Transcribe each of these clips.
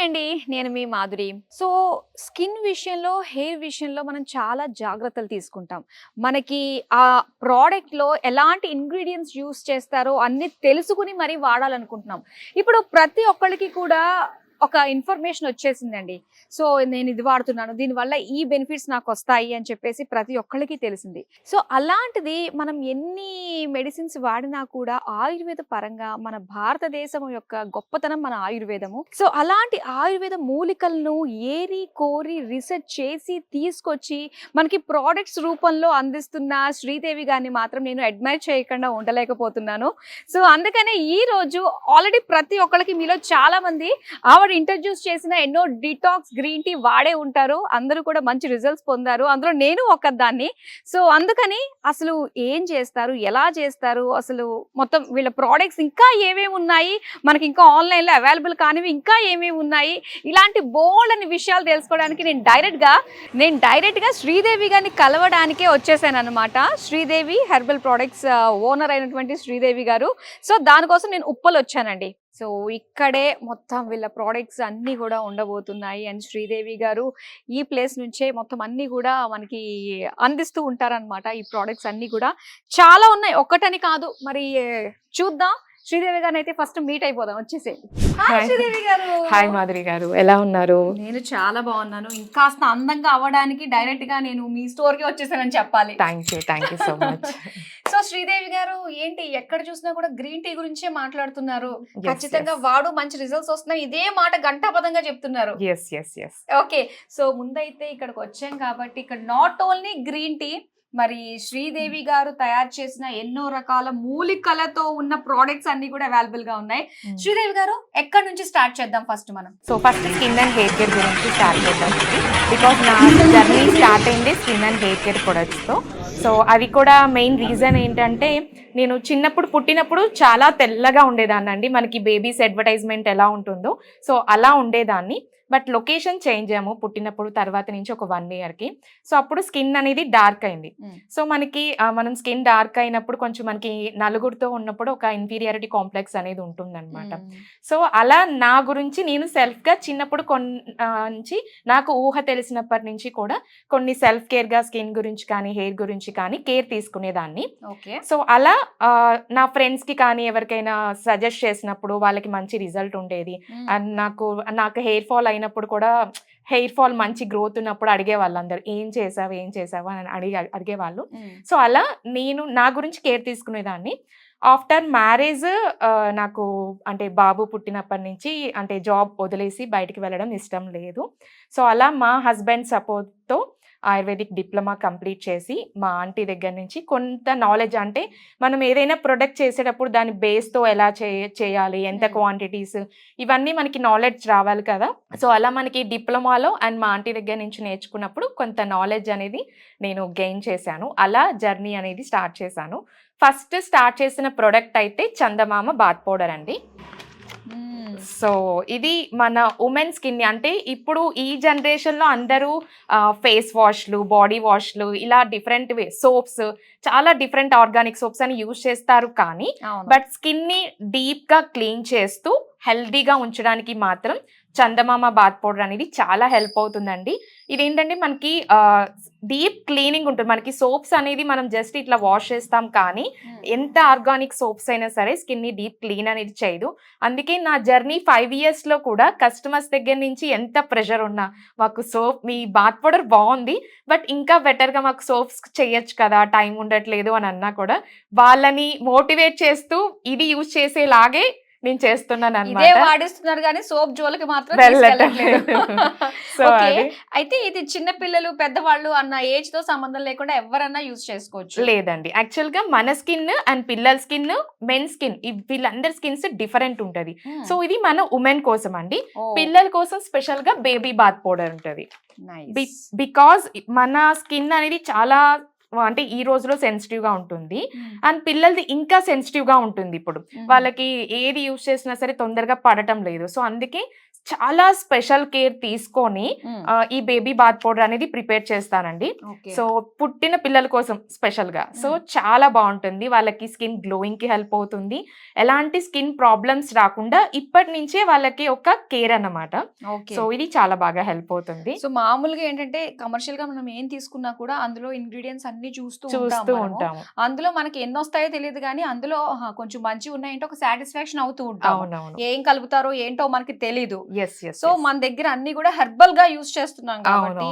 అండి. నేను మీ Madhuri. So, skin విషయంలో, హెయిర్ విషయంలో మనం చాలా జాగ్రత్తలు తీసుకుంటాం. మనకి ఆ ప్రొడక్ట్‌లో ఎలాంటి ఇంగ్రీడియెంట్స్ యూజ్ చేస్తారో అన్నీ తెలుసుకొని మరీ వాడాలనుకుంటున్నాం. ఇప్పుడు ప్రతి ఒక్కళ్ళకి కూడా ఒక ఇన్ఫర్మేషన్ వచ్చేసిందండి. సో, నేను ఇది వాడుతున్నాను. దీనివల్ల ఈ బెనిఫిట్స్ నాకొస్తాయి అని చెప్పేసి ప్రతి ఒక్కళ్ళకి తెలిసింది. సో, అలాంటిది మనం ఎన్ని మెడిసిన్స్ వాడినా కూడా ఆయుర్వేద పరంగా మన భారతదేశం యొక్క గొప్పతనం మన ఆయుర్వేదము. సో, అలాంటి ఆయుర్వేద మూలికలను ఏరి, కోరి, రిసెర్చ్ చేసి తీసుకొచ్చి మనకి ప్రొడక్ట్స్ రూపంలో అందిస్తున్న శ్రీదేవి గారిని మాత్రం నేను అడ్మైర్ చేయకుండా ఉండలేకపోతున్నాను. సో, అందుకనే ఈరోజు ఆల్రెడీ ప్రతి ఒక్కళ్ళకి మీలో చాలా మంది ఆవిడ ఇంట్రడ్యూస్ చేసిన ఎన్నో డిటాక్స్ గ్రీన్ టీ వాడే ఉంటారు. అందరూ కూడా మంచి రిజల్ట్స్ పొందారు. అందులో నేను ఒకదాన్ని. సో, అందుకని అసలు ఏం చేస్తారు? ఎలా చేస్తారు? అసలు మొత్తం వీళ్ళ ప్రొడక్ట్స్ ఇంకా ఏమేమి ఉన్నాయి? మనకి ఇంకా ఆన్‌లైన్‌లో అవైలబుల్ కానివి ఇంకా ఏమేమి ఉన్నాయి? ఇలాంటి బోలెడన్ని విషయాలు తెలుసుకోవడానికి నేను డైరెక్ట్‌గా శ్రీదేవి గారిని కలవడానికే వచ్చేసానన్నమాట. శ్రీదేవి హెర్బల్ ప్రొడక్ట్స్ ఓనర్ అయినటువంటి శ్రీదేవి గారు. సో, దానికోసం నేను ఉప్పల్ వచ్చానండి. సో, ఇక్కడే మొత్తం వీళ్ళ ప్రొడక్ట్స్ అన్నీ కూడా ఉండబోతున్నాయి. అండ్ శ్రీదేవి గారు ఈ ప్లేస్ నుంచే మొత్తం అన్నీ కూడా మనకి అందిస్తూ ఉంటారనమాట. ఈ ప్రొడక్ట్స్ అన్నీ కూడా చాలా ఉన్నాయి. ఒక్కటని కాదు. మరి చూద్దాం. శ్రీదేవి గారిని అయితే ఫస్ట్ మీట్ అయిపోదాం. వచ్చేసేయండి. హాయ్ శ్రీదేవి గారు. హాయ్ మాధురి గారు, ఎలా ఉన్నారు? నేను చాలా బాగున్నాను. ఇంకాస్త అందంగా అవ్వడానికి డైరెక్ట్ గా నేను మీ స్టోర్ కి వచ్చేసానని చెప్పాలి. Thank you so much. So, Sridevi గారు ఏంటి ఎక్కడ చూసినా కూడా గ్రీన్ టీ గురించే మాట్లాడుతున్నారు. ఖచ్చితంగా వాడు మంచి రిజల్ట్స్ వస్తున్నాయి. ఇదే మాట గంటాపదంగా చెప్తున్నారు. ఓకే. సో, ముందైతే ఇక్కడికి వచ్చాం కాబట్టి ఇక్కడ నాట్ ఓన్లీ గ్రీన్ టీ, మరి శ్రీదేవి గారు తయారు చేసిన ఎన్నో రకాల మూలికలతో ఉన్న ప్రొడక్ట్స్ అన్ని కూడా అవైలబుల్ గా ఉన్నాయి. శ్రీదేవి గారు ఎక్కడి నుంచి స్టార్ట్ చేద్దాం ఫస్ట్ మనం? So first skin and hair care గురించి స్టార్ట్ చేద్దాం. బికాస్ నా జర్నీ స్టార్ట్ అయింది స్కిన్ అండ్ హెయిర్ కేర్ ప్రొడక్ట్స్తో. సో అది కూడా మెయిన్ రీజన్ ఏంటంటే, నేను పుట్టినప్పుడు చాలా తెల్లగా ఉండేదాన్ని అండి. మనకి బేబీస్ అడ్వర్టైజ్మెంట్ ఎలా ఉంటుందో సో అలా ఉండేదాన్ని. బట్ లొకేషన్ చేంజ్ అయ్యాము పుట్టినప్పుడు, తర్వాత నుంచి ఒక 1 yearకి. సో అప్పుడు స్కిన్ అనేది డార్క్ అయింది. సో మనం స్కిన్ డార్క్ అయినప్పుడు కొంచెం మనకి నలుగురితో ఉన్నప్పుడు ఒక ఇన్ఫీరియారిటీ కాంప్లెక్స్ అనేది ఉంటుందన్నమాట. సో అలా నా గురించి నేను సెల్ఫ్గా చిన్నప్పుడు నుంచి నాకు ఊహ తెలిసినప్పటి నుంచి కూడా కొన్ని సెల్ఫ్ కేర్గా స్కిన్ గురించి కానీ హెయిర్ గురించి కానీ కేర్ తీసుకునేదాన్ని. సో అలా నా ఫ్రెండ్స్కి కానీ ఎవరికైనా సజెస్ట్ చేసినప్పుడు వాళ్ళకి మంచి రిజల్ట్ ఉండేది. అండ్ నాకు హెయిర్ ఫాల్ అయినప్పుడు కూడా, హెయిర్ ఫాల్ మంచి గ్రోత్ ఉన్నప్పుడు అడిగేవాళ్ళు అందరు, ఏం చేసావు అని అడిగేవాళ్ళు. సో అలా నేను నా గురించి కేర్ తీసుకునేదాన్ని. ఆఫ్టర్ మ్యారేజ్ నాకు అంటే బాబు పుట్టినప్పటి నుంచి అంటే జాబ్ వదిలేసి బయటికి వెళ్ళడం ఇష్టం లేదు. సో అలా మా హస్బెండ్ సపోర్ట్తో ఆయుర్వేదిక్ డిప్లొమా కంప్లీట్ చేసి మా ఆంటీ దగ్గర నుంచి కొంత నాలెడ్జ్, అంటే మనం ఏదైనా ప్రొడక్ట్ చేసేటప్పుడు దాని బేస్తో ఎలా చేయాలి, ఎంత క్వాంటిటీస్, ఇవన్నీ మనకి నాలెడ్జ్ రావాలి కదా. సో అలా మనకి డిప్లొమాలో అండ్ మా ఆంటీ దగ్గర నుంచి నేర్చుకున్నప్పుడు కొంత నాలెడ్జ్ అనేది నేను గెయిన్ చేశాను. అలా జర్నీ అనేది స్టార్ట్ చేశాను. ఫస్ట్ స్టార్ట్ చేసిన ప్రొడక్ట్ అయితే చందమామ బాత్ పౌడర్ అండి. సో ఇది మన ఉమెన్ స్కిన్, అంటే ఇప్పుడు ఈ జనరేషన్లో అందరూ ఫేస్ వాష్లు, బాడీ వాష్లు, ఇలా డిఫరెంట్ సోప్స్, చాలా డిఫరెంట్ ఆర్గానిక్ సోప్స్ అని యూజ్ చేస్తారు. కానీ బట్ స్కిన్ని డీప్గా క్లీన్ చేస్తూ హెల్దీగా ఉంచడానికి మాత్రం చందమామ బాత్ పౌడర్ అనేది చాలా హెల్ప్ అవుతుందండి. ఇదేంటంటే మనకి డీప్ క్లీనింగ్ ఉంటుంది. మనకి సోప్స్ అనేది మనం జస్ట్ ఇట్లా వాష్ చేస్తాం, కానీ ఎంత ఆర్గానిక్ సోప్స్ అయినా సరే స్కిన్ని డీప్ క్లీన్ అనేది చేయదు. అందుకే నా జర్నీ 5 yearsలో కూడా కస్టమర్స్ దగ్గర నుంచి ఎంత ప్రెషర్ ఉన్నా, మాకు సోప్ మీ బాత్ పౌడర్ బాగుంది బట్ ఇంకా బెటర్గా మాకు సోప్స్ చేయొచ్చు కదా, టైం ఉండట్లేదు అని అన్నా కూడా వాళ్ళని మోటివేట్ చేస్తూ ఇది యూజ్ చేసేలాగే నేను చేస్తున్నాను అన్నమాట. వాడిస్తున్నారు కానీ సోప్ జోలికి మాత్రం అయితే ఇది చిన్న పిల్లలు పెద్దవాళ్ళు అన్న ఏజ్ తో సంబంధం లేకుండా ఎవరన్నా యూజ్ చేసుకోవచ్చు? లేదండి, యాక్చువల్ గా మన స్కిన్ అండ్ పిల్లల స్కిన్, మెన్ స్కిన్, వీళ్ళందరి స్కిన్స్ డిఫరెంట్ ఉంటది. సో ఇది మన ఉమెన్ కోసం అండి. పిల్లల కోసం స్పెషల్ గా బేబీ బాత్ పౌడర్ ఉంటది. బికాజ్ మన స్కిన్ అనేది చాలా అంటే ఈ రోజులో సెన్సిటివ్ గా ఉంటుంది అండ్ పిల్లలది ఇంకా సెన్సిటివ్ గా ఉంటుంది. ఇప్పుడు వాళ్ళకి ఏది యూజ్ చేసినా సరే తొందరగా పడటం లేదు. సో అందుకే చాలా స్పెషల్ కేర్ తీసుకొని ఈ బేబీ బాత్ పౌడర్ అనేది ప్రిపేర్ చేస్తానండి. సో పుట్టిన పిల్లల కోసం స్పెషల్ గా. సో చాలా బాగుంటుంది, వాళ్ళకి స్కిన్ గ్లోయింగ్ కి హెల్ప్ అవుతుంది, ఎలాంటి స్కిన్ ప్రాబ్లమ్స్ రాకుండా ఇప్పటి నుంచే వాళ్ళకి ఒక కేర్ అన్నమాట. సో ఇది చాలా బాగా హెల్ప్ అవుతుంది. సో మామూలుగా ఏంటంటే కమర్షియల్ గా మనం ఏం తీసుకున్నా కూడా అందులో ఇంగ్రీడియంట్స్ అన్ని చూస్తూ ఉంటాము. అందులో మనకి ఎన్ని వస్తాయో తెలియదు కానీ అందులో కొంచెం మంచి ఉన్నాయంటే ఒక సాటిస్ఫాక్షన్ అవుతూ ఉంటాం. ఏం కలుపుతారో ఏంటో మనకి తెలీదు. సో మన దగ్గర అన్ని కూడా హెర్బల్ గా యూజ్ చేస్తున్నాం కాబట్టి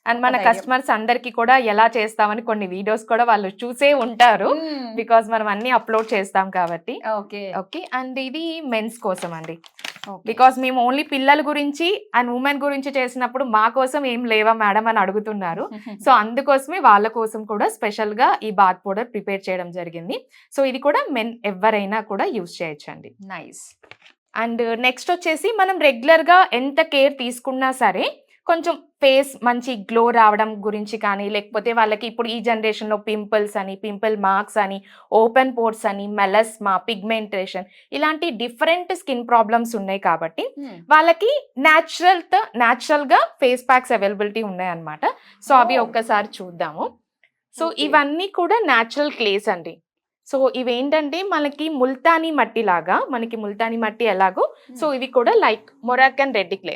అండ్ మన కస్టమర్స్ అందరికి కూడా ఎలా చేస్తామని కొన్ని వీడియోస్ కూడా వాళ్ళు చూసే ఉంటారు, బికాస్ మనం అన్ని అప్లోడ్ చేస్తాం కాబట్టి. ఓకే అండ్ ఇది మెన్స్ కోసం అండి, బికాస్ మేము ఓన్లీ పిల్లల గురించి అండ్ ఉమెన్ గురించి చేసినప్పుడు మా కోసం ఏం లేవా మేడం అని అడుగుతున్నారు. సో అందుకోసమే వాళ్ళ కోసం కూడా స్పెషల్ గా ఈ బాత్ పౌడర్ ప్రిపేర్ చేయడం జరిగింది. సో ఇది కూడా మెన్ ఎవరైనా కూడా యూజ్ చేయొచ్చండి. నైస్. అండ్ నెక్స్ట్ వచ్చేసి మనం రెగ్యులర్గా ఎంత కేర్ తీసుకున్నా సరే కొంచెం ఫేస్ మంచి గ్లో రావడం గురించి కానీ, లేకపోతే వాళ్ళకి ఇప్పుడు ఈ జనరేషన్లో పింపుల్స్ అని, పింపుల్ మార్క్స్ అని, ఓపెన్ పోర్స్ అని, మెలస్మా, పిగ్మెంటేషన్ ఇలాంటి డిఫరెంట్ స్కిన్ ప్రాబ్లమ్స్ ఉన్నాయి కాబట్టి వాళ్ళకి న్యాచురల్గా ఫేస్ ప్యాక్స్ అవైలబిలిటీ ఉన్నాయన్నమాట. సో అవి ఒక్కసారి చూద్దాము. సో ఇవన్నీ కూడా న్యాచురల్ క్లేస్ అండి. సో ఇవేంటంటే మనకి ముల్తానీ మట్టి లాగా, మనకి ముల్తానీ మట్టి ఎలాగో సో ఇవి కూడా లైక్ మొరాక్కన్ రెడ్ క్లే.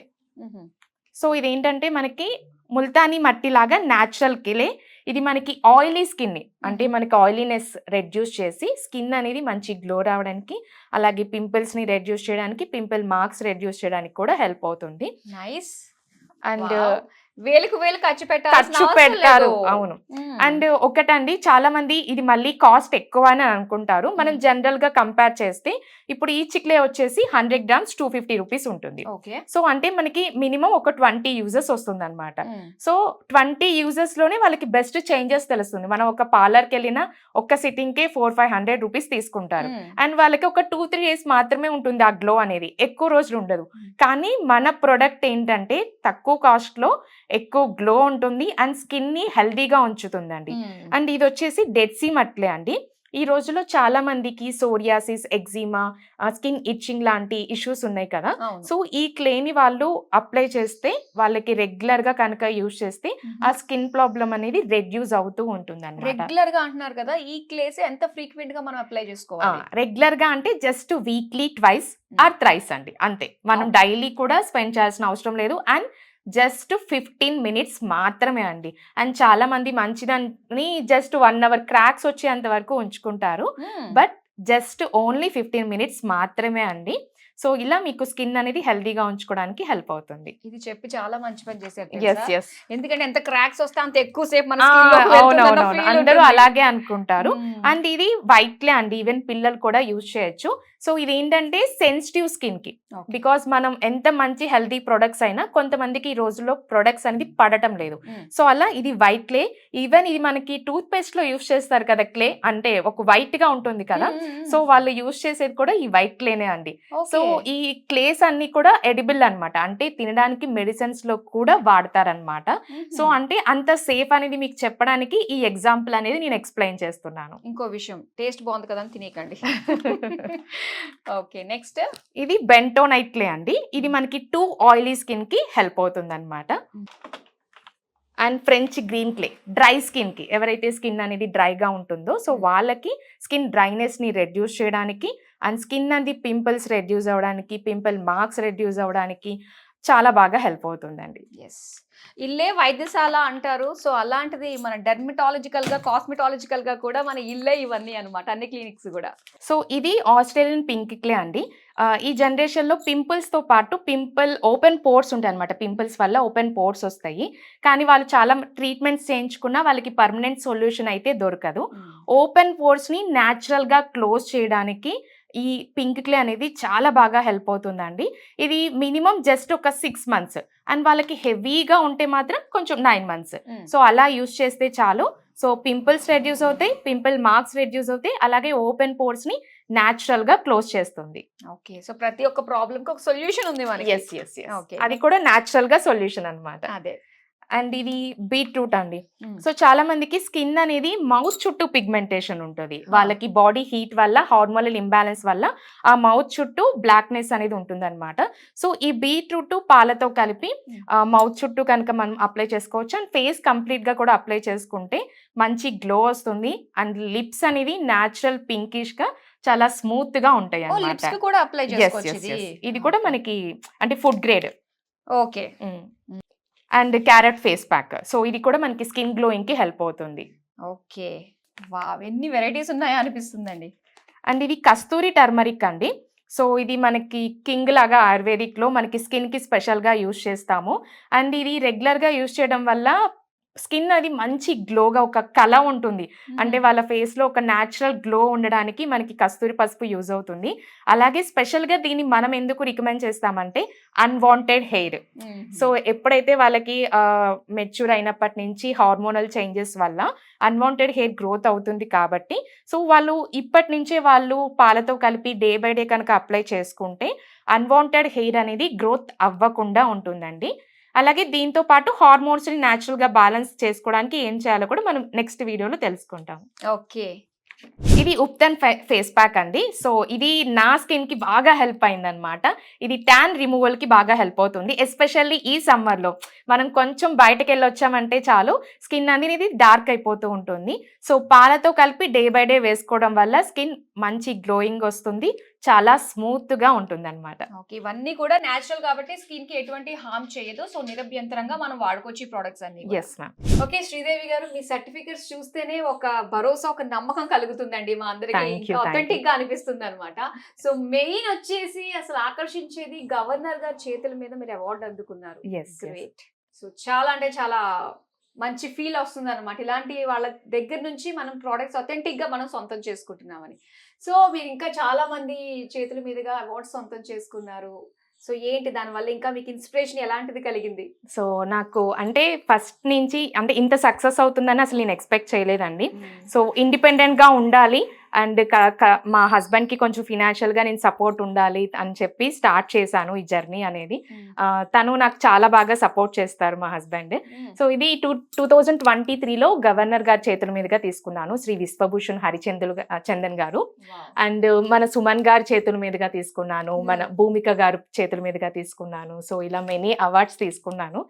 సో ఇదేంటంటే మనకి ముల్తానీ మట్టి లాగా న్యాచురల్ క్లే. ఇది మనకి ఆయిలీ స్కిన్ అంటే మనకి ఆయిలీనెస్ రెడ్యూస్ చేసి స్కిన్ అనేది మంచి గ్లో రావడానికి, అలాగే పింపుల్స్ ని రెడ్యూస్ చేయడానికి, పింపుల్ మార్క్స్ రెడ్యూస్ చేయడానికి కూడా హెల్ప్ అవుతుంది. నైస్. అండ్ వేలకు వేలు ఖర్చు పెడతారు. అవును. అండ్ ఒకటండి, చాలా మంది ఇది మళ్ళీ కాస్ట్ ఎక్కువ అని అనుకుంటారు. మనం జనరల్ గా కంపేర్ చేస్తే ఇప్పుడు ఈ చిక్లే వచ్చేసి 100 grams 250 రూపీస్ ఉంటుంది. సో అంటే మనకి మినిమం ఒక 20 యూజెస్ వస్తుంది అనమాట. సో 20 యూజెస్ లోనే వాళ్ళకి బెస్ట్ చేంజెస్ తెలుస్తుంది. మనం ఒక పార్లర్కి వెళ్ళినా ఒక్క సిట్టింగ్ కే 400-500 రూపీస్ తీసుకుంటారు. అండ్ వాళ్ళకి ఒక 2-3 days మాత్రమే ఉంటుంది ఆ గ్లో అనేది, ఎక్కువ రోజులు ఉండదు. కానీ మన ప్రొడక్ట్ ఏంటంటే తక్కువ కాస్ట్ లో ఎక్కువ గ్లో ఉంటుంది అండ్ స్కిన్ ని హెల్దీగా ఉంచుతుందండి. అండ్ ఇది వచ్చేసి డెడ్ సీ మట్లే అండి. ఈ రోజులో చాలా మందికి సోరియాసిస్, ఎగ్జిమా, స్కిన్ ఇచ్చింగ్ లాంటి ఇష్యూస్ ఉన్నాయి కదా. సో ఈ క్లేని వాళ్ళు అప్లై చేస్తే, వాళ్ళకి రెగ్యులర్ గా కనుక యూజ్ చేస్తే ఆ స్కిన్ ప్రాబ్లం అనేది రెడ్యూస్ అవుతూ ఉంటుంది అన్నమాట. రెగ్యులర్ గా అంటున్నారు కదా, ఈ క్లేస్ ఎంత ఫ్రీక్వెంట్ గా మనం అప్లై చేసుకోవాలి? రెగ్యులర్ గా అంటే just weekly twice or thrice అండి, అంతే. మనం డైలీ కూడా స్పెండ్ చేయాల్సిన అవసరం లేదు. అండ్ జస్ట్ 15 minutes మాత్రమే అండి. అండ్ చాలా మంది మంచిదని జస్ట్ 1 hour క్రాక్స్ వచ్చేంత వరకు ఉంచుకుంటారు, బట్ జస్ట్ ఓన్లీ 15 minutes మాత్రమే అండి. సో ఇలా మీకు స్కిన్ అనేది హెల్దీగా ఉంచుకోవడానికి హెల్ప్ అవుతుంది. ఇది చెప్పి చాలా మంచి పని చేశారు. ఎందుకంటే ఎంత క్రాక్స్ వస్తే అంత ఎక్కువ సేపు అందరూ అలాగే అనుకుంటారు. అండ్ ఇది వైట్ క్లే అండి, ఈవెన్ పిల్లలు కూడా యూజ్ చేయొచ్చు. సో ఇది ఏంటంటే సెన్సిటివ్ స్కిన్ కి, బికాస్ మనం ఎంత మంచి హెల్దీ ప్రొడక్ట్స్ అయినా కొంతమందికి ఈ రోజుల్లో ప్రొడక్ట్స్ అనేది పడటం లేదు. సో అలా ఇది వైట్ క్లే. ఈవెన్ ఇది మనకి టూత్ పేస్ట్ లో యూజ్ చేస్తారు కదా క్లే, అంటే ఒక వైట్ గా ఉంటుంది కదా. సో వాళ్ళు యూజ్ చేసేది కూడా ఈ వైట్ క్లేనే అండి. సో ఈ క్లేస్ అన్ని కూడా ఎడిబుల్ అన్నమాట, అంటే తినడానికి మెడిసిన్స్ లో కూడా వాడతారనమాట. సో అంటే అంత సేఫ్ అనేది మీకు చెప్పడానికి ఈ ఎగ్జాంపుల్ అనేది నేను ఎక్స్ప్లెయిన్ చేస్తున్నాను. ఇంకో విషయం, టేస్ట్ బాగుంది కదా అని తినేకండి. ఓకే, నెక్స్ట్ ఇది బెంటోనైట్ క్లే అండి. ఇది మనకి టూ ఆయిలీ స్కిన్ కి హెల్ప్ అవుతుంది అనమాట. And French green clay dry skin కి, ఎవరైతే స్కిన్ అనేది డ్రైగా ఉంటుందో సో వాళ్ళకి స్కిన్ డ్రైనెస్ ని రెడ్యూస్ చేయడానికి, అండ్ స్కిన్ అనేది పింపుల్స్ రెడ్యూస్ అవ్వడానికి, పింపుల్ మార్క్స్ రెడ్యూస్ అవ్వడానికి చాలా బాగా హెల్ప్ అవుతుందండి. ఎస్, ఇల్లే వైద్యశాల అంటారు. సో అలాంటిది మన డెర్మటాలజికల్ గా, కాస్మెటాలజికల్ గా కూడా మన ఇల్లే ఇవన్నీ అనమాట, అన్ని క్లినిక్స్ కూడా. సో ఇది ఆస్ట్రేలియన్ పింక్ క్లే అండి. ఈ జనరేషన్ లో పింపుల్స్ తో పాటు ఓపెన్ పోర్స్ ఉంటాయి అనమాట. పింపుల్స్ వల్ల ఓపెన్ పోర్స్ వస్తాయి, కానీ వాళ్ళు చాలా ట్రీట్మెంట్స్ చేయించుకున్నా వాళ్ళకి పర్మనెంట్ సొల్యూషన్ అయితే దొరకదు. ఓపెన్ పోర్స్ ని న్యాచురల్ గా క్లోజ్ చేయడానికి ఈ పింక్ క్లే అనేది చాలా బాగా హెల్ప్ అవుతుందండి. ఇది మినిమం జస్ట్ ఒక 6 months, అండ్ వాళ్ళకి హెవీగా ఉంటే మాత్రం కొంచెం 9 months. సో అలా యూజ్ చేస్తే చాలు. సో పింపుల్స్ రెడ్యూస్ అవుతాయి, పింపుల్ మార్క్స్ రెడ్యూస్ అవుతాయి, అలాగే ఓపెన్ పోర్స్ ని న్యాచురల్ గా క్లోజ్ చేస్తుంది. ఓకే, సో ప్రతి ఒక్క ప్రాబ్లమ్ కి ఒక సొల్యూషన్ ఉంది మనకి. అది కూడా న్యాచురల్ గా సొల్యూషన్ అన్నమాట. అదే. అండ్ ఇది బీట్రూట్ అండి. సో చాలా మందికి స్కిన్ అనేది మౌత్ చుట్టూ పిగ్మెంటేషన్ ఉంటుంది. వాళ్ళకి బాడీ హీట్ వల్ల, హార్మోనల్ ఇంబ్యాలెన్స్ వల్ల ఆ మౌత్ చుట్టూ బ్లాక్నెస్ అనేది ఉంటుంది అనమాట. సో ఈ బీట్రూట్ పాలతో కలిపి మౌత్ చుట్టూ కనుక మనం అప్లై చేసుకోవచ్చు. అండ్ ఫేస్ కంప్లీట్ గా కూడా అప్లై చేసుకుంటే మంచి గ్లో వస్తుంది. అండ్ లిప్స్ అనేది న్యాచురల్ పింకిష్ గా చాలా స్మూత్ గా ఉంటాయి అన్నమాట. కూడా అప్లై చేసుకోవచ్చు. ఇది కూడా మనకి అంటే food grade. Okay. And carrot face pack. So ఇది కూడా మనకి స్కిన్ గ్లోయింగ్ కి హెల్ప్ అవుతుంది. ఓకే. వావ్, ఎన్ని వెరైటీస్ ఉన్నాయా అనిపిస్తుందండి. అండ్ ఇది కస్తూరి టర్మరిక్ అండి. సో ఇది మనకి కింగ్ లాగా ఆయుర్వేదిక్ లో మనకి స్కిన్ కి స్పెషల్ గా యూజ్ చేస్తాము. అండ్ ఇది రెగ్యులర్ గా యూజ్ చేయడం వల్ల స్కిన్ అది మంచి గ్లోగా ఒక కళ ఉంటుంది. అంటే వాళ్ళ ఫేస్ లో ఒక న్యాచురల్ గ్లో ఉండడానికి మనకి కస్తూరి పసుపు యూజ్ అవుతుంది. అలాగే స్పెషల్ గా దీన్ని మనం ఎందుకు రికమెండ్ చేస్తామంటే అన్వాంటెడ్ హెయిర్. సో ఎప్పుడైతే వాళ్ళకి మెచ్యూర్ అయినప్పటి నుంచి హార్మోనల్ చేంజెస్ వల్ల అన్వాంటెడ్ హెయిర్ గ్రోత్ అవుతుంది కాబట్టి సో వాళ్ళు ఇప్పటి నుంచే వాళ్ళు పాలతో కలిపి డే బై డే కనుక అప్లై చేసుకుంటే అన్వాంటెడ్ హెయిర్ అనేది గ్రోత్ అవ్వకుండా ఉంటుందండి. అలాగే దీంతో పాటు హార్మోన్స్ ని న్యాచురల్ గా బ్యాలెన్స్ చేసుకోవడానికి ఏం చేయాలో కూడా మనం నెక్స్ట్ వీడియోలో తెలుసుకుంటాం. ఓకే. ఇది ఉప్తన్ ఫేస్ ప్యాక్ అండి. సో ఇది నా స్కిన్ కి బాగా హెల్ప్ అయిందనమాట. ఇది ట్యాన్ రిమూవల్ కి బాగా హెల్ప్ అవుతుంది. ఎస్పెషల్లీ ఈ సమ్మర్ లో మనం కొంచెం బయటకు వెళ్ళొచ్చామంటే చాలు స్కిన్ అనేది డార్క్ అయిపోతూ ఉంటుంది. సో పాలతో కలిపి డే బై డే వేసుకోవడం వల్ల స్కిన్ మంచి గ్లోయింగ్ వస్తుంది, చాలా స్మూత్ గా ఉంటుంది అనమాట. ఓకే. ఇవన్నీ కూడా నేచురల్ కాబట్టి స్కిన్ కి ఎటువంటి హార్మ్ చేయదు. సో నిరభ్యంతరంగా మనం వాడుకోవచ్చు ఈ ప్రొడక్ట్స్ అన్ని. Yes ma'am. ఓకే శ్రీదేవి గారు, మీ సర్టిఫికెట్స్ చూస్తేనే ఒక భరోసా, ఒక నమ్మకం కలుగుతుందండి మా అందరికి. ఆథెంటిక్ గా అనిపిస్తుంది అనమాట. సో మెయిన్ వచ్చేసి అసలు ఆకర్షించేది గవర్నర్ గారి చేతుల మీద మీరు అవార్డు అందుకున్నారు. గ్రేట్. సో చాలా అంటే చాలా మంచి ఫీల్ వస్తుంది అనమాట. ఇలాంటి వాళ్ళ దగ్గర నుంచి మనం ప్రోడక్ట్స్ అథెంటిక్ గా మనం సొంతం చేసుకుంటున్నామని. సో మీరు ఇంకా చాలా మంది చేతుల మీదుగా అవార్డ్స్ సొంతం చేసుకున్నారు. సో ఏంటి దానివల్ల ఇంకా మీకు ఇన్స్పిరేషన్ ఎలాంటిది కలిగింది? సో నాకు అంటే ఫస్ట్ నుంచి అంటే ఇంత సక్సెస్ అవుతుందని అసలు నేను ఎక్స్పెక్ట్ చేయలేదండి. సో ఇండిపెండెంట్ గా ఉండాలి అండ్ మా హస్బెండ్ కి కొంచెం ఫినాన్షియల్ గా నేను సపోర్ట్ ఉండాలి అని చెప్పి స్టార్ట్ చేశాను ఈ జర్నీ అనేది. తను నాకు చాలా బాగా సపోర్ట్ చేస్తారు మా హస్బెండ్. సో ఇది 2023లో గవర్నర్ గారి చేతుల మీదుగా తీసుకున్నాను, శ్రీ విశ్వభూషణ్ చందన్ గారు. అండ్ మన సుమన్ గారి చేతుల మీదుగా తీసుకున్నాను, మన భూమిక గారు చేతుల మీదుగా తీసుకున్నాను. సో ఇలా మెనీ అవార్డ్స్ తీసుకున్నాను.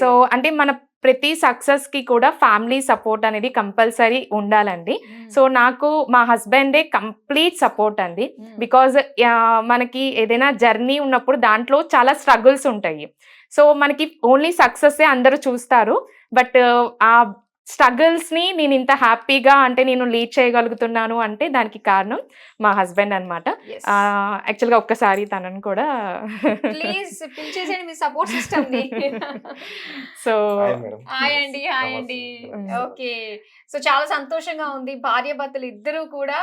సో అంటే మన ప్రతి సక్సెస్ కి కూడా ఫ్యామిలీ సపోర్ట్ అనేది కంపల్సరీ ఉండాలండి. సో నాకు మా హస్బెండే కంప్లీట్ సపోర్ట్ అండి. బికాజ్ మనకి ఏదైనా జర్నీ ఉన్నప్పుడు దాంట్లో చాలా స్ట్రగుల్స్ ఉంటాయి. సో మనకి ఓన్లీ సక్సెస్ అందరూ చూస్తారు, బట్ ఆ స్ట్రగుల్స్ ని నేను ఇంత హ్యాపీగా అంటే నేను లీడ్ చేయగలుగుతున్నాను అంటే దానికి కారణం మా హస్బెండ్ అనమాట. యాక్చువల్ గా ఒక్కసారి తనని కూడా సపోర్ట్ సిస్టమ్ ని. సో హాయ్ అండి. ఓకే. సో చాలా సంతోషంగా ఉంది. భార్య భర్తలు ఇద్దరు కూడా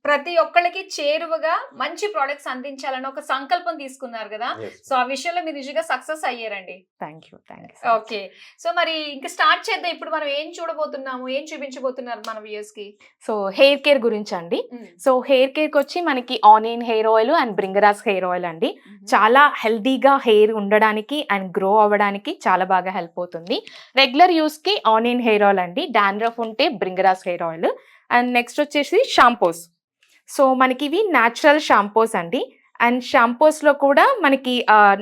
ప్రతి ఒక్కళ్ళకి చేరువగా మంచి ప్రొడక్ట్స్ అందించాలని ఒక సంకల్పం తీసుకున్నారు కదా. సో ఆ విషయంలో మీరు నిజంగా సక్సెస్ అయ్యారండి. Thank you. ఓకే. సో మరి ఇంకా స్టార్ట్ చేద్దాం. ఇప్పుడు మనం ఏం చూడబోతున్నాము, ఏం చూపించబోతున్నారు మన వ్యూయర్స్ కి? సో హెయిర్ కేర్ గురించి అండి. సో హెయిర్ కేర్ కి వచ్చి మనకి onion hair oil and Bhringraj hair oil అండి. చాలా హెల్దీగా హెయిర్ ఉండడానికి అండ్ గ్రో అవ్వడానికి చాలా బాగా హెల్ప్ అవుతుంది. రెగ్యులర్ యూస్ కి ఆనియన్ హెయిర్ ఆయిల్ అండి, డాండ్రఫ్ ఉంటే బ్రింగరాస్ హెయిర్ ఆయిల్. అండ్ నెక్స్ట్ వచ్చేసి షాంపూస్. సో మనకి ఇవి న్యాచురల్ షాంపూస్ అండి. అండ్ షాంపూస్లో కూడా మనకి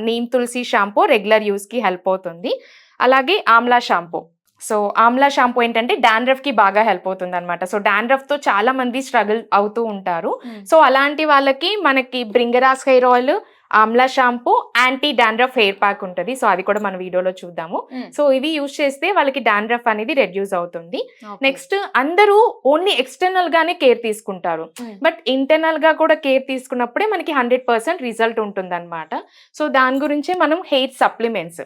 నీమ్ తులసి షాంపూ రెగ్యులర్ యూస్కి హెల్ప్ అవుతుంది. అలాగే Amla shampoo. So Amla shampoo ఏంటంటే డాండ్రఫ్కి బాగా హెల్ప్ అవుతుంది అనమాట. సో డాండ్రఫ్తో చాలా మంది స్ట్రగుల్ అవుతూ ఉంటారు. సో అలాంటి వాళ్ళకి మనకి Bhringraj hair oil, amla shampoo, anti dandruff hair pack ఉంటుంది. సో అది కూడా మన వీడియోలో చూద్దాము. సో ఇవి యూజ్ చేస్తే వాళ్ళకి డాండ్రఫ్ అనేది రెడ్యూస్ అవుతుంది. నెక్స్ట్ అందరూ ఓన్లీ ఎక్స్టర్నల్ గానే కేర్ తీసుకుంటారు, బట్ ఇంటర్నల్ గా కూడా కేర్ తీసుకున్నప్పుడే మనకి 100% రిజల్ట్ ఉంటుంది అనమాట. సో దాని గురించే మనం హెయిర్ సప్లిమెంట్స్.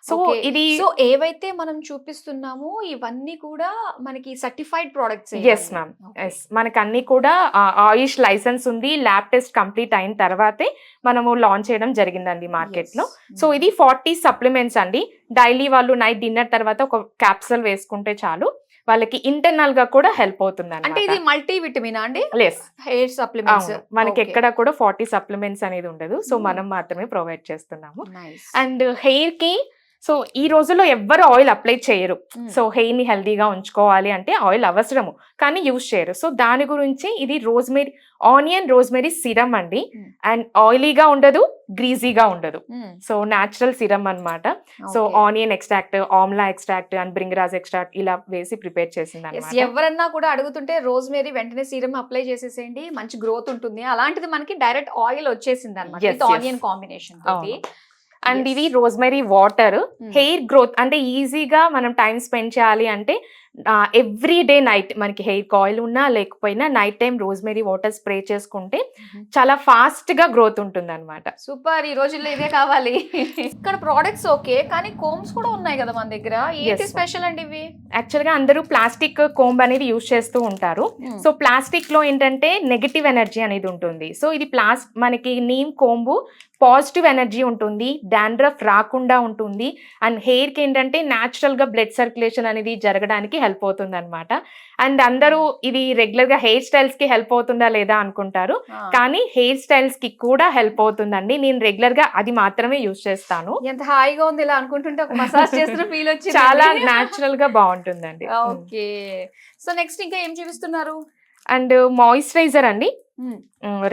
సో ఇది సో ఏవైతే మనం చూపిస్తున్నామో ఇవన్నీ కూడా మనకి certified products. Yes ma'am, yes. మనకి అన్ని కూడా ఆయుష్ లైసెన్స్ ఉంది, ల్యాబ్ టెస్ట్ కంప్లీట్ అయిన తర్వాతే మనము లాంచ్ చేయడం జరిగిందండి మార్కెట్ లో. సో ఇది 40 సప్లిమెంట్స్ అండి. డైలీ వాళ్ళు నైట్ డిన్నర్ తర్వాత ఒక క్యాప్సూల్ వేసుకుంటే చాలు, వాళ్ళకి ఇంటర్నల్ గా కూడా హెల్ప్ అవుతుంది. అంటే ఇది మల్టీ విటమిన్ అండి? Less hair supplements. మనకి ఎక్కడ కూడా 40 సప్లిమెంట్స్ అనేది ఉండదు. సో మనం మాత్రమే ప్రొవైడ్ చేస్తున్నాము. అండ్ హెయిర్ కి సో ఈ రోజుల్లో ఎవ్వరు ఆయిల్ అప్లై చేయరు. సో హెయిర్ ని హెల్దీగా ఉంచుకోవాలి అంటే ఆయిల్ అవసరము, కానీ యూజ్ చేయరు. సో దాని గురించి ఇది ఆనియన్ రోజ్మెరీ సిరమ్ అండి. అండ్ ఆయిలీగా ఉండదు, గ్రీజీగా ఉండదు. సో న్యాచురల్ సిరమ్ అన్నమాట. So onion extract, Amla extract and bhringraj extract ఇలా వేసి ప్రిపేర్ చేసింది అన్నమాట. ఎవరన్నా కూడా అడుగుతుంటే రోజ్మేరీ వెంటనే సీరం అప్లై చేసేసేయండి, మంచి గ్రోత్ ఉంటుంది. అలాంటిది మనకి డైరెక్ట్ ఆయిల్ వచ్చేసింది అనమాట, ఆనియన్ కాంబినేషన్. అండ్ ఇది రోజ్మెరీ వాటర్. హెయిర్ గ్రోత్ అంటే ఈజీగా మనం టైం స్పెండ్ చేయాలి అంటే ఎవ్రీ డే నైట్ మనకి హెయిర్ కాయిల్ ఉన్నా లేకపోయినా night time rosemary water spray చేసుకుంటే చాలా ఫాస్ట్ గా గ్రోత్ ఉంటుంది అనమాట. సూపర్, ఈ రోజుల్లో ఇదే కావాలి. ఇక్కడ ప్రోడక్ట్స్ ఓకే, కానీ కోమ్స్ కూడా ఉన్నాయి కదా మన దగ్గర, ఏంటి స్పెషల్ అండి ఇవి? యాక్చువల్ గా అందరూ ప్లాస్టిక్ కోంబ్ అనేది యూజ్ చేస్తూ ఉంటారు. సో ప్లాస్టిక్ లో ఏంటంటే నెగటివ్ ఎనర్జీ అనేది ఉంటుంది. సో ఇది మనకి నీమ్ కోంబు పాజిటివ్ ఎనర్జీ ఉంటుంది, డాండ్రఫ్ రాకుండా ఉంటుంది. అండ్ హెయిర్ కి ఏంటంటే న్యాచురల్ గా బ్లడ్ సర్క్యులేషన్ అనేది జరగడానికి హెల్ప్ అవుతుంది అనమాట. అండ్ అందరూ ఇది రెగ్యులర్ గా హెయిర్ స్టైల్స్ కి హెల్ప్ అవుతుందా లేదా అనుకుంటారు, కానీ హెయిర్ స్టైల్స్ కి కూడా హెల్ప్ అవుతుందండి. నేను రెగ్యులర్ గా అది మాత్రమే యూజ్ చేస్తాను. ఎంత హాయిగా ఉంది ఇలా అనుకుంటుంటే, ఒక మసాజ్ చేస్తున్న ఫీల్ వచ్చి చాలా న్యాచురల్ గా బాగుంటుందండి. ఓకే, సో నెక్స్ట్ ఇంకా ఏం చూపిస్తున్నారు? అండ్ మాయిశ్చరైజర్ అండి,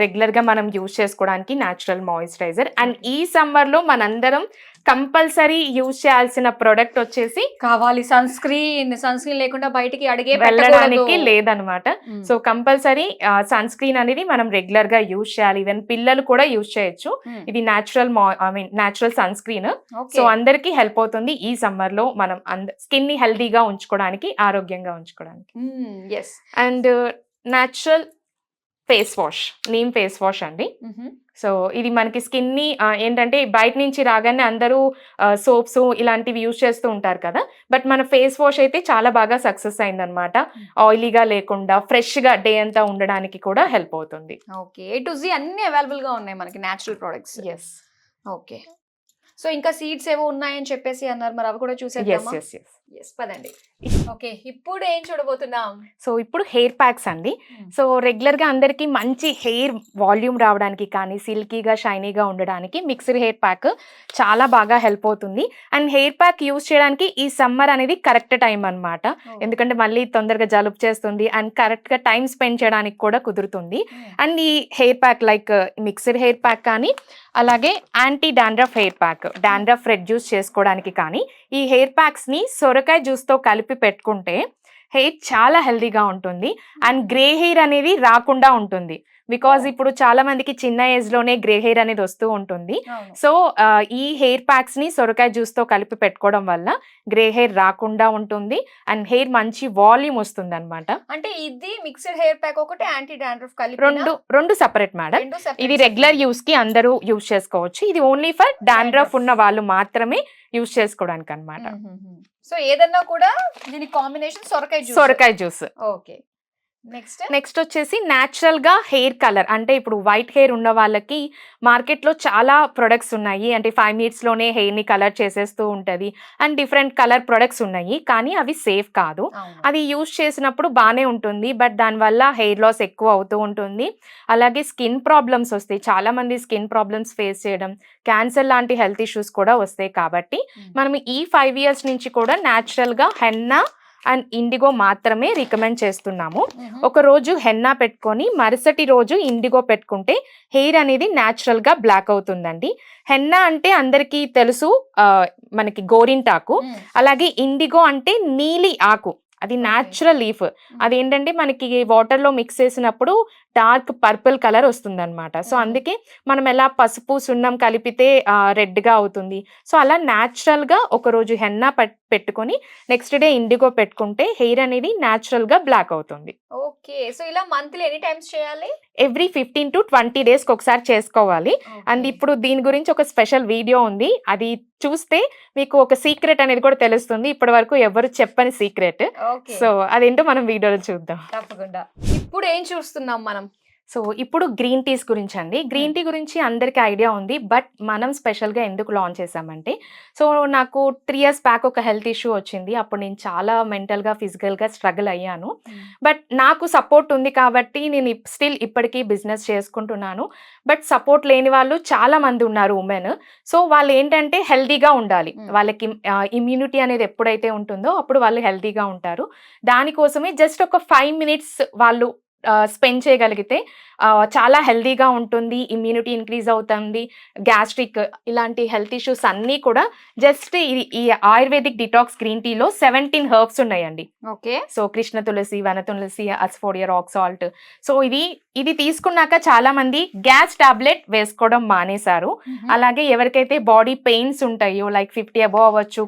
రెగ్యులర్ గా మనం యూజ్ చేసుకోవడానికి న్యాచురల్ మాయిశ్చరైజర్. అండ్ ఈ సమ్మర్ లో మనందరం కంపల్సరీ యూజ్ చేయాల్సిన ప్రొడక్ట్ వచ్చేసి కావాలి సన్ స్క్రీన్ లేకుండా బయటికి అడిగే వెళ్ళడానికి లేదనమాట. సో కంపల్సరీ సన్ స్క్రీన్ అనేది మనం రెగ్యులర్ గా యూజ్ చేయాలి. ఈవెన్ పిల్లలు కూడా యూజ్ చేయొచ్చు. ఇది న్యాచురల్ సన్ స్క్రీన్. సో అందరికి హెల్ప్ అవుతుంది ఈ సమ్మర్ లో మనం స్కిన్ ని హెల్దీగా ఉంచుకోవడానికి, ఆరోగ్యంగా ఉంచుకోవడానికి. And natural face wash, neem face wash అండి. సో ఇది మనకి స్కిన్ ని ఏంటంటే బయట నుంచి రాగానే అందరూ సోప్స్ ఇలాంటివి యూజ్ చేస్తూ ఉంటారు కదా, బట్ మన ఫేస్ వాష్ అయితే చాలా బాగా సక్సెస్ అయిందనమాట. ఆయిలీగా లేకుండా ఫ్రెష్ గా డే అంతా ఉండడానికి కూడా హెల్ప్ అవుతుంది. ఓకే, A to Z అన్ని అవైలబుల్ గా ఉన్నాయి మనకి న్యాచురల్ ప్రొడక్ట్స్. ఓకే, సో ఇంకా సీడ్స్ ఏవో ఉన్నాయని చెప్పేసి అన్నారు, మరి అవి కూడా చూసేద్దామా? పదండి. ఓకే, ఇప్పుడు ఏం చూడబోతున్నాం? సో ఇప్పుడు హెయిర్ ప్యాక్స్ అండి. సో రెగ్యులర్ గా అందరికి మంచి హెయిర్ వాల్యూమ్ రావడానికి కానీ సిల్కీగా షైనీగా ఉండడానికి మిక్స్డ్ హెయిర్ ప్యాక్ చాలా బాగా హెల్ప్ అవుతుంది. అండ్ హెయిర్ ప్యాక్ యూజ్ చేయడానికి ఈ సమ్మర్ అనేది కరెక్ట్ టైం అన్నమాట. ఎందుకంటే మళ్ళీ తొందరగా జలుబు చేస్తుంది అండ్ కరెక్ట్ గా టైం స్పెండ్ చేయడానికి కూడా కుదురుతుంది. అండ్ ఈ hair pack like mixed hair pack కానీ, అలాగే anti dandruff hair pack, dandruff reduce చేసుకోవడానికి కానీ ఈ హెయిర్ ప్యాక్స్ ని సొరకాయ జ్యూస్ తో కలిపి పెట్టుకుంటే హెయిర్ చాలా హెల్దీగా ఉంటుంది. అండ్ గ్రే హెయిర్ అనేది రాకుండా ఉంటుంది. బికాజ్ ఇప్పుడు చాలా మందికి చిన్న ఏజ్ లోనే గ్రే హెయిర్ అనేది వస్తూ ఉంటుంది. సో ఈ హెయిర్ ప్యాక్స్ ని సొరకాయ జ్యూస్ తో కలిపి పెట్టుకోవడం వల్ల గ్రే హెయిర్ రాకుండా ఉంటుంది అండ్ హెయిర్ మంచి వాల్యూమ్ వస్తుంది అనమాట. అంటే ఇది మిక్స్డ్ హెయిర్ ప్యాక్ ఒకటి, యాంటీ డాండ్రఫ్ కలిపి రెండు సెపరేట్ మేడం. ఇది రెగ్యులర్ యూస్ కి అందరూ యూజ్ చేసుకోవచ్చు. ఇది ఓన్లీ ఫర్ డాండ్రఫ్ ఉన్న వాళ్ళు మాత్రమే యూజ్ చేసుకోవడానికి అనమాట. సో ఏదన్నా కూడా దీని కాంబినేషన్ సొరకాయ జ్యూస్. ఓకే, నెక్స్ట్ వచ్చేసి న్యాచురల్ గా హెయిర్ కలర్. అంటే ఇప్పుడు వైట్ హెయిర్ ఉన్న వాళ్ళకి మార్కెట్ లో చాలా ప్రొడక్ట్స్ ఉన్నాయి. అంటే 5 minutes లోనే హెయిర్ ని కలర్ చేసేస్తూ ఉంటది. అండ్ డిఫరెంట్ కలర్ ప్రొడక్ట్స్ ఉన్నాయి, కానీ అవి సేఫ్ కాదు. అది యూజ్ చేసినప్పుడు బాగానే ఉంటుంది, బట్ దానివల్ల హెయిర్ లాస్ ఎక్కువ అవుతూ ఉంటుంది. అలాగే స్కిన్ ప్రాబ్లమ్స్ వస్తాయి, చాలా మంది స్కిన్ ప్రాబ్లమ్స్ ఫేస్ చేయడం, క్యాన్సర్ లాంటి హెల్త్ ఇష్యూస్ కూడా వస్తాయి. కాబట్టి మనం ఈ 5 years నుంచి కూడా న్యాచురల్ గా హెన్నా అండ్ ఇండిగో మాత్రమే రికమెండ్ చేస్తున్నాము. ఒక రోజు హెన్నా పెట్టుకొని మరుసటి రోజు ఇండిగో పెట్టుకుంటే హెయిర్ అనేది న్యాచురల్ గా బ్లాక్ అవుతుందండి. హెన్నా అంటే అందరికీ తెలుసు, మనకి గోరింటాకు. అలాగే ఇండిగో అంటే నీలి ఆకు, అది న్యాచురల్ లీఫ్. అదేంటంటే మనకి వాటర్ లో మిక్స్ చేసినప్పుడు డార్క్ పర్పుల్ కలర్ వస్తుంది అనమాట. సో అందుకే మనం ఎలా పసుపు సున్నం కలిపితే రెడ్ గా అవుతుంది, సో అలా న్యాచురల్ గా ఒక రోజు హెన్నా పెట్టుకొని నెక్స్ట్ డే ఇండిగో పెట్టుకుంటే హెయిర్ అనేది న్యాచురల్ గా బ్లాక్ అవుతుంది. ఓకే, సో ఇలా మంత్లీ ఎన్ని టైమ్స్ చేయాలి? ఎవ్రీ 15 to 20 days ఒకసారి చేసుకోవాలి. అండ్ ఇప్పుడు దీని గురించి ఒక స్పెషల్ వీడియో ఉంది, అది చూస్తే మీకు ఒక సీక్రెట్ అనేది కూడా తెలుస్తుంది, ఇప్పటి వరకు ఎవరు చెప్పని సీక్రెట్. సో అదేంటో మనం వీడియోలో చూద్దాం. తప్పకుండా. ఇప్పుడు ఏం చూస్తున్నాం మనం? సో ఇప్పుడు గ్రీన్ టీస్ గురించి అండి. గ్రీన్ టీ గురించి అందరికీ ఐడియా ఉంది. బట్ మనం స్పెషల్గా ఎందుకు లాంచ్ చేసామంటే, సో నాకు 3 years బ్యాక్ ఒక హెల్త్ ఇష్యూ వచ్చింది. అప్పుడు నేను చాలా మెంటల్గా ఫిజికల్గా స్ట్రగుల్ అయ్యాను. బట్ నాకు సపోర్ట్ ఉంది కాబట్టి నేను స్టిల్ ఇప్పటికీ బిజినెస్ చేసుకుంటున్నాను. బట్ సపోర్ట్ లేని వాళ్ళు చాలా మంది ఉన్నారు ఉమెన్. సో వాళ్ళు ఏంటంటే హెల్తీగా ఉండాలి. వాళ్ళకి ఇమ్యూనిటీ అనేది ఎప్పుడైతే ఉంటుందో అప్పుడు వాళ్ళు హెల్తీగా ఉంటారు. దానికోసమే జస్ట్ ఒక 5 minutes వాళ్ళు స్పెండ్ చేయగలిగితే చాలా హెల్తీగా ఉంటుంది, ఇమ్యూనిటీ ఇంక్రీజ్ అవుతుంది, గ్యాస్ట్రిక్ ఇలాంటి హెల్త్ ఇష్యూస్ అన్నీ కూడా జస్ట్ ఈ ఆయుర్వేదిక్ డిటాక్స్ గ్రీన్ టీలో 17 herbs ఉన్నాయండి. ఓకే. సో కృష్ణ తులసి, వన తులసి, అస్ఫోడియా, రాక్ సాల్ట్. సో ఇది తీసుకున్నాక చాలా మంది గ్యాస్ టాబ్లెట్ వేసుకోవడం మానేశారు. అలాగే ఎవరికైతే బాడీ పెయిన్స్ ఉంటాయో లైక్ 50 above అవ్వచ్చు,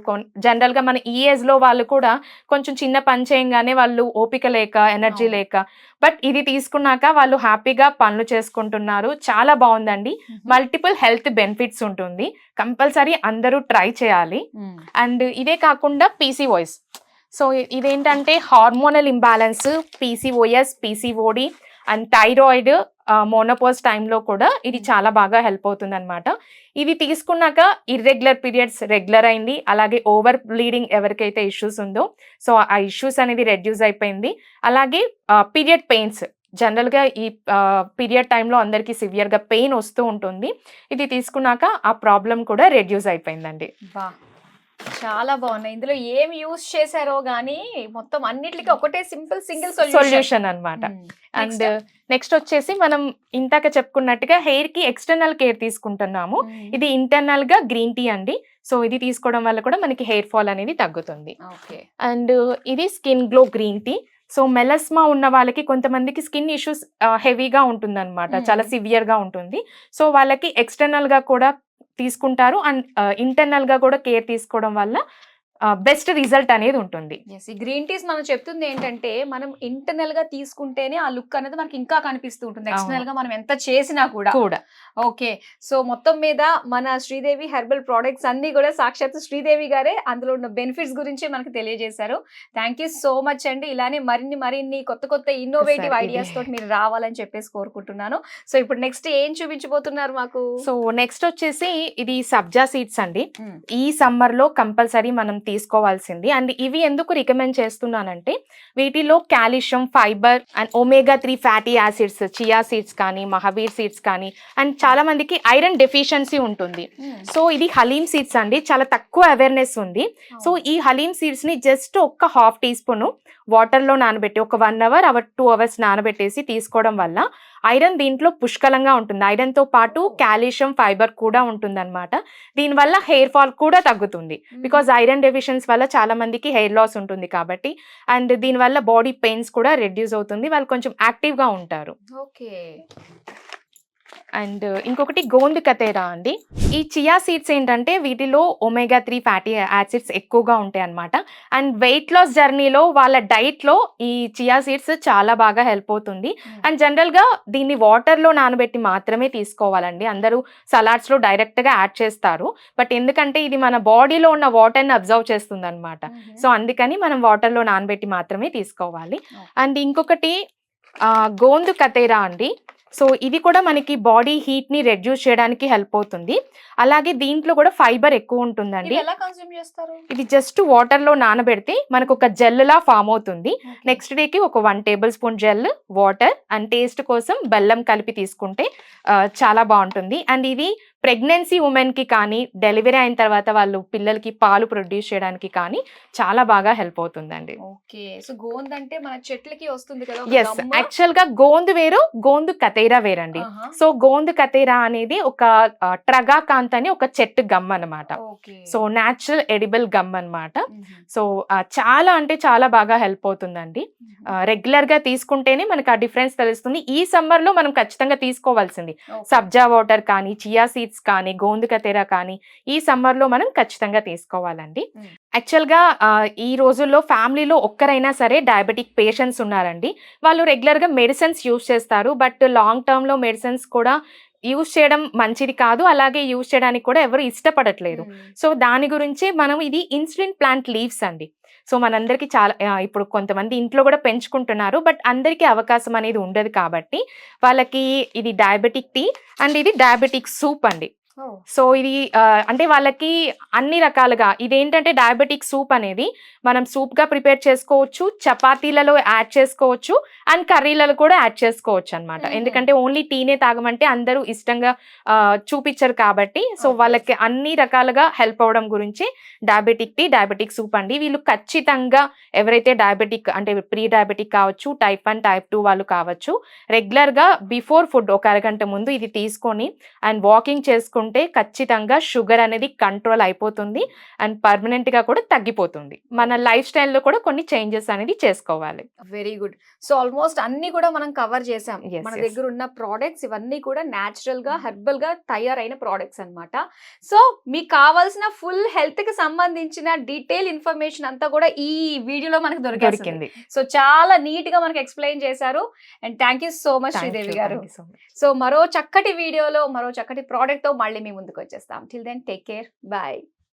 జనరల్గా మన ఈ ఏజ్లో వాళ్ళు కూడా కొంచెం చిన్న పని చేయంగానే వాళ్ళు ఓపిక లేక ఎనర్జీ లేక, బట్ ఇది తీసుకున్నాక వాళ్ళు హ్యాపీగా పనులు చేసుకుంటున్నారు. చాలా బాగుందండి. మల్టిపుల్ హెల్త్ బెనిఫిట్స్ ఉంటుంది. కంపల్సరీ అందరూ ట్రై చేయాలి. అండ్ ఇదే కాకుండా పీసీఓఎస్. సో ఇదేంటంటే hormonal imbalance, PCOS, PCOD and thyroid, menopause టైంలో కూడా ఇది చాలా బాగా హెల్ప్ అవుతుంది అనమాట. ఇది తీసుకున్నాక ఇర్రెగ్యులర్ పీరియడ్స్ రెగ్యులర్ అయింది. అలాగే ఓవర్ బ్లీడింగ్ ఎవరికైతే ఇష్యూస్ ఉందో సో ఆ ఇష్యూస్ అనేది రెడ్యూస్ అయిపోయింది. అలాగే పీరియడ్ పెయిన్స్, జనరల్గా ఈ పీరియడ్ టైంలో అందరికీ సివియర్గా పెయిన్ వస్తూ ఉంటుంది. ఇది తీసుకున్నాక ఆ ప్రాబ్లం కూడా రెడ్యూస్ అయిపోయిందండి. చాలా బాగున్నాయి. ఇందులో ఏం యూస్ చేశారో గానీ మొత్తం అన్నిటికీ ఒకటే సింగిల్ సొల్యూషన్ అన్నమాట. అండ్ నెక్స్ట్ వచ్చేసి మనం ఇందాక చెప్పుకున్నట్టుగా హెయిర్ కి ఎక్స్టర్నల్ కేర్ తీసుకుంటున్నాము. ఇది ఇంటర్నల్ గా గ్రీన్ టీ అండి. సో ఇది తీసుకోవడం వల్ల కూడా మనకి హెయిర్ ఫాల్ అనేది తగ్గుతుంది. అండ్ ఇది skin glow green tea. So melasma ఉన్న వాళ్ళకి కొంతమందికి స్కిన్ ఇష్యూస్ హెవీగా ఉంటుంది అనమాట, చాలా సివియర్ గా ఉంటుంది. సో వాళ్ళకి ఎక్స్టర్నల్ గా కూడా తీసుకుంటారు అండ్ ఇంటర్నల్ గా కూడా కేర్ తీసుకోవడం వల్ల బెస్ట్ రిజల్ట్ అనేది ఉంటుంది. ఈ గ్రీన్ టీస్ మనం చెప్తుంది ఏంటంటే మనం ఇంటర్నల్ గా తీసుకుంటేనే ఆ లుక్ అనేది మనకి ఇంకా కనిపిస్తూ ఉంటుంది, ఎక్స్టర్నల్ గా మనం ఎంత చేసినా కూడా. ఓకే. సో మొత్తం మీద మన శ్రీదేవి హెర్బల్ ప్రోడక్ట్స్ అన్ని కూడా సాక్షాత్ శ్రీదేవి గారే అందులో ఉన్న బెనిఫిట్స్ గురించి మనకు తెలియజేశారు. థ్యాంక్ యూ సో మచ్ అండి. ఇలానే మరిన్ని కొత్త ఇన్నోవేటివ్ ఐడియాస్ తోటి మీరు రావాలని చెప్పేసి కోరుకుంటున్నాను. సో ఇప్పుడు నెక్స్ట్ ఏం చూపించబోతున్నారు మాకు? సో నెక్స్ట్ వచ్చేసి ఇది సబ్జా సీడ్స్ అండి. ఈ సమ్మర్ లో కంపల్సరీ మనం తీసుకోవాల్సింది. అండ్ ఇవి ఎందుకు రికమెండ్ చేస్తున్నానంటే వీటిలో calcium, fibre and omega 3 fatty acids, chia seeds కానీ, మహావీర్ సీడ్స్ కానీ, అండ్ చాలా మందికి ఐరన్ డెఫిషియన్సీ ఉంటుంది. సో ఇది హలీమ్ సీడ్స్ అండి, చాలా తక్కువ అవేర్నెస్ ఉంది. సో ఈ హలీమ్ సీడ్స్ ని జస్ట్ ఒక 1/2 teaspoon వాటర్ లో నానబెట్టి ఒక 1 hour 2 hours నానబెట్టేసి తీసుకోవడం వల్ల ఐరన్ దీంట్లో పుష్కలంగా ఉంటుంది. ఐరన్ తో పాటు కాల్షియం, ఫైబర్ కూడా ఉంటుంది అనమాట. దీనివల్ల హెయిర్ ఫాల్ కూడా తగ్గుతుంది. బికాజ్ ఐరన్ డెఫిషియన్స్ వల్ల చాలా మందికి హెయిర్ లాస్ ఉంటుంది కాబట్టి. అండ్ దీనివల్ల బాడీ పెయిన్స్ కూడా రెడ్యూస్ అవుతుంది, వాళ్ళు కొంచెం యాక్టివ్ గా ఉంటారు. ఓకే. అండ్ ఇంకొకటి గోంద్ కతేరా అండి. ఈ చియా సీడ్స్ ఏంటంటే వీటిలో ఒమేగా 3 ఫ్యాటీ యాసిడ్స్ ఎక్కువగా ఉంటాయి అనమాట. అండ్ వెయిట్ లాస్ జర్నీలో వాళ్ళ డైట్ లో ఈ చియా సీడ్స్ చాలా బాగా హెల్ప్ అవుతుంది. అండ్ జనరల్ గా దీన్ని వాటర్ లో నానబెట్టి మాత్రమే తీసుకోవాలండి. అందరూ సలాడ్స్ లో డైరెక్ట్ గా యాడ్ చేస్తారు, బట్ ఎందుకంటే ఇది మన బాడీలో ఉన్న వాటర్ ని అబ్జర్వ్ చేస్తుంది అనమాట. సో అందుకని మనం వాటర్ లో నానబెట్టి మాత్రమే తీసుకోవాలి. అండ్ ఇంకొకటి గోంద్ కతేరా అండి. సో ఇది కూడా మనకి బాడీ హీట్ ని రెడ్యూస్ చేయడానికి హెల్ప్ అవుతుంది. అలాగే దీంట్లో కూడా ఫైబర్ ఎక్కువ ఉంటుందండి. ఇది జస్ట్ వాటర్ లో నానబెడితే మనకు ఒక జెల్ లా ఫామ్ అవుతుంది. నెక్స్ట్ డేకి ఒక 1 tablespoon gel, water and taste కోసం బెల్లం కలిపి తీసుకుంటే చాలా బాగుంటుంది. అండ్ ఇది ప్రెగ్నెన్సీ ఉమెన్ కి కానీ, డెలివరీ అయిన తర్వాత వాళ్ళు పిల్లలకి పాలు ప్రొడ్యూస్ చేయడానికి కానీ చాలా బాగా హెల్ప్ అవుతుందండి. ఓకే. సో గోంద్ అంటే మన చెట్లకి వస్తుంది కదా? ఎస్, యాక్చువల్ గా గోంద్ వేరు, గోంద్ కతేరా వేరండి. సో గోంద్ కతేరా అనేది ఒక ట్రగాకాంత్ అని ఒక చెట్టు గమ్ అనమాట. సో న్యాచురల్ ఎడిబుల్ గమ్ అనమాట. సో చాలా అంటే చాలా బాగా హెల్ప్ అవుతుందండి. రెగ్యులర్ గా తీసుకుంటేనే మనకు ఆ డిఫరెన్స్ తెలుస్తుంది. ఈ సమ్మర్ లో మనం ఖచ్చితంగా తీసుకోవాల్సింది సబ్జా వాటర్ కానీ, చియా సీడ్స్ కానీ, గోంద్ కతేరా కానీ ఈ సమ్మర్ లో మనం ఖచ్చితంగా తీసుకోవాలండి. యాక్చువల్ గా ఈ రోజుల్లో ఫ్యామిలీలో ఒక్కరైనా సరే డయాబెటిక్ పేషెంట్స్ ఉన్నారండి. వాళ్ళు రెగ్యులర్ గా మెడిసిన్స్ యూజ్ చేస్తారు, బట్ లాంగ్ టర్మ్ లో మెడిసిన్స్ కూడా యూజ్ చేయడం మంచిది కాదు, అలాగే యూజ్ చేయడానికి కూడా ఎవరు ఇష్టపడట్లేదు. సో దాని గురించి మనం ఇది ఇన్సులిన్ ప్లాంట్ లీవ్స్ అండి. సో మనందరికీ చాలా ఇప్పుడు కొంతమంది ఇంట్లో కూడా పెంచుకుంటున్నారు, బట్ అందరికీ అవకాశం అనేది ఉండదు కాబట్టి వాళ్ళకి ఇది డయాబెటిక్ టీ అండ్ ఇది డయాబెటిక్ సూప్ అండి. సో ఇది అంటే వాళ్ళకి అన్ని రకాలుగా ఇదేంటంటే డయాబెటిక్ సూప్ అనేది మనం సూప్గా ప్రిపేర్ చేసుకోవచ్చు, చపాతీలలో యాడ్ చేసుకోవచ్చు అండ్ కర్రీలలో కూడా యాడ్ చేసుకోవచ్చు అనమాట. ఎందుకంటే ఓన్లీ టీనే తాగమంటే అందరూ ఇష్టంగా చూపించరు కాబట్టి, సో వాళ్ళకి అన్ని రకాలుగా హెల్ప్ అవ్వడం గురించి డయాబెటిక్ టీ, డయాబెటిక్ సూప్ అండి. వీళ్ళు ఖచ్చితంగా ఎవరైతే డయాబెటిక్ అంటే ప్రీ డయాబెటిక్ కావచ్చు, టైప్ 1 టైప్ 2 వాళ్ళు కావచ్చు, రెగ్యులర్గా బిఫోర్ ఫుడ్ ఒక అరగంట ముందు ఇది తీసుకొని అండ్ వాకింగ్ చేసుకుంటే ఖచ్చితంగా షుగర్ అనేది కంట్రోల్ అయిపోతుంది అండ్ పర్మనెంట్ గా కూడా తగ్గిపోతుంది. మన లైఫ్ స్టైల్లో కూడా కొన్ని చేంజెస్ అనేది చేసుకోవాలి. Very good. సో ఆల్మోస్ట్ అన్ని కూడా మనం కవర్ చేసాం. మన yes. దగ్గర ఉన్న ప్రోడక్ట్స్ ఇవన్నీ కూడా న్యాచురల్ గా హెర్బల్ గా తయారైన ప్రోడక్ట్స్ అన్నమాట. సో మీకు కావాల్సిన ఫుల్ హెల్త్ కి సంబంధించిన డీటెయిల్ ఇన్ఫర్మేషన్ అంతా కూడా ఈ వీడియోలో మనకు దొరికింది. సో చాలా నీట్ గా మనకు ఎక్స్ప్లెయిన్ చేశారు and thank you so much Sridevi గారు. సో మరో చక్కటి వీడియోలో మరో చక్కటి ప్రోడక్ట్ తో మళ్ళీ మీ ముందుకు వచ్చేస్తాం. Till then take care, bye.